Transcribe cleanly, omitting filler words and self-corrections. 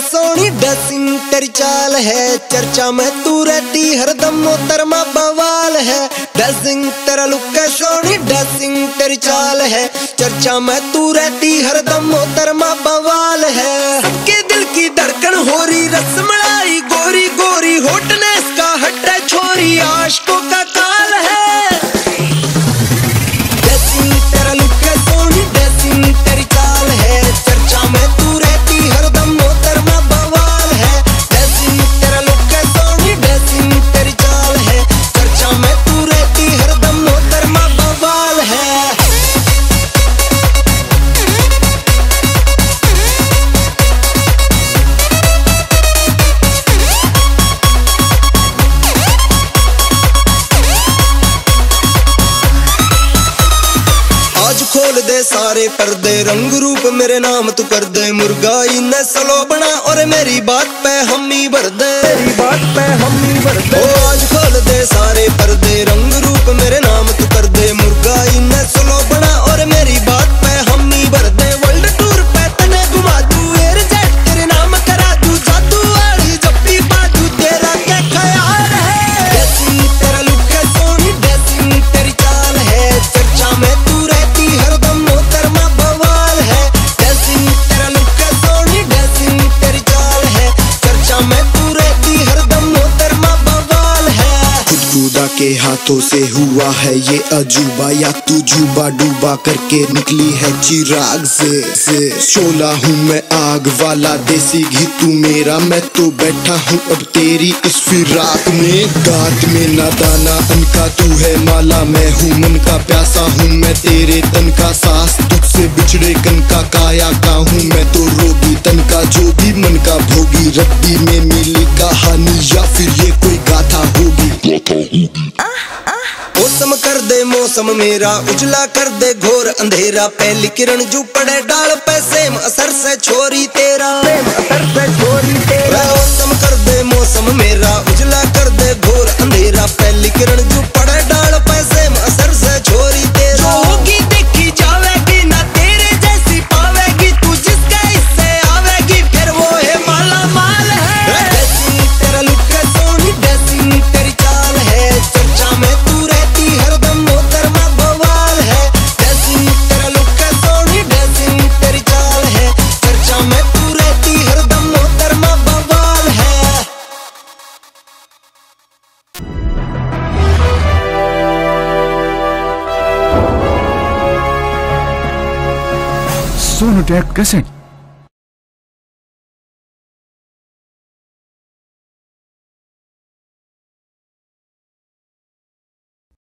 Soni dressing तेरी चाल है, चर्चा में तू रहती हरदम मोहतरमा बवाल है। ड्रेसिंग तेरा लुक है सोनी ड्रेसिंग तेरी चाल है, चर्चा में तू रहती हरदम मोहतरमा बवाल है। सबके दिल की धड़कन हो रही रसमलाई गोरी गोरी होटने इसका हट छोरी आशिकों का काल है। ड्रेसिंग तेरा लुक है सोनी ड्रेसिंग तेरी चाल है, चर्चा में तू रहती हरदम मोहतरमा बवाल है। ड्रेसिंग तेरा लुक है सोनी ड्रेसिंग तेरी चाल है, चर्चा में तू रहती हरदम मोहतरमा बवाल है। खोल दे सारे पर्दे रंग रूप मेरे नाम तू कर दे, मुर्गाई ने सलो बना और मेरी बात पे हम ही भर दे, मेरी बात पे हम ही भर दे। आज खोल दे सारे पर्दे रंग रूप मेरे नाम तू कर दे, मुर्गाई ने सलो बना और मेरी बात पे हम ही भर दे। वर्ल्ड टूर पे तने घुमा दूं एयर जेट तेरे नाम करा दूं, जादू वाली जप्पी बाजू तेरा क्या ख्याल है। ड्रेसिंग तेरा लुक है सोनी ड्रेसिंग तेरी चाल है, चर्चा में तू रहती हरदम मोहतरमा बवाल है। ड्रेसिंग तेरा लुक है सोनी ड्रेसिंग तेरी चाल है, चर्चा में तू रहती हरदम मोहतरमा बवाल है। खुदा के हाथों से हुआ है ये अजूबा, या तू जुबा डूबा करके निकली है चिराग से शोला हूँ मैं आग वाला देसी घी तू मेरा, मैं तो बैठा हूँ अब तेरी इस फिराक में। गात में नादाना अनका तू है माला, मैं हूँ मन का प्यासा हूँ मैं तेरे तन का सांस, तुझसे बिछड़े कन का काया का हूँ मैं तो रोगी तन का, जो भी मन का भोगी। रद्दी में मिली कहानी या फिर ये कोई गाथा होगी। मौसम कर दे मौसम मेरा उजला कर दे घोर अंधेरा, पहली किरण जो पड़े डाल पे सेम असर से छोरी तेरा, असर से छोरी तेरा। मौसम कर दे मौसम मेरा उजला कर दे घोर अंधेरा, पहली किरण जो पड़े डाल पे सेम असर से छोरी तेरा। होगी देखी जावेगी ना तेरे जैसी पावेगी, तू जिसके इससे आवेगी फिर वो है माला माल है। ड्रेसिंग तेरा लुक है सोनी ड्रेसिंग तेरी चाल है, चर्चा में तू रहती हरदम मोहतरमा बवाल है। ड्रेसिंग तेरा लुक है सोनी ड्रेसिंग तेरी चाल है, चर्चा में तू रहती हरदम मोहतरमा बवाल है। सोनोटेक कैसेट।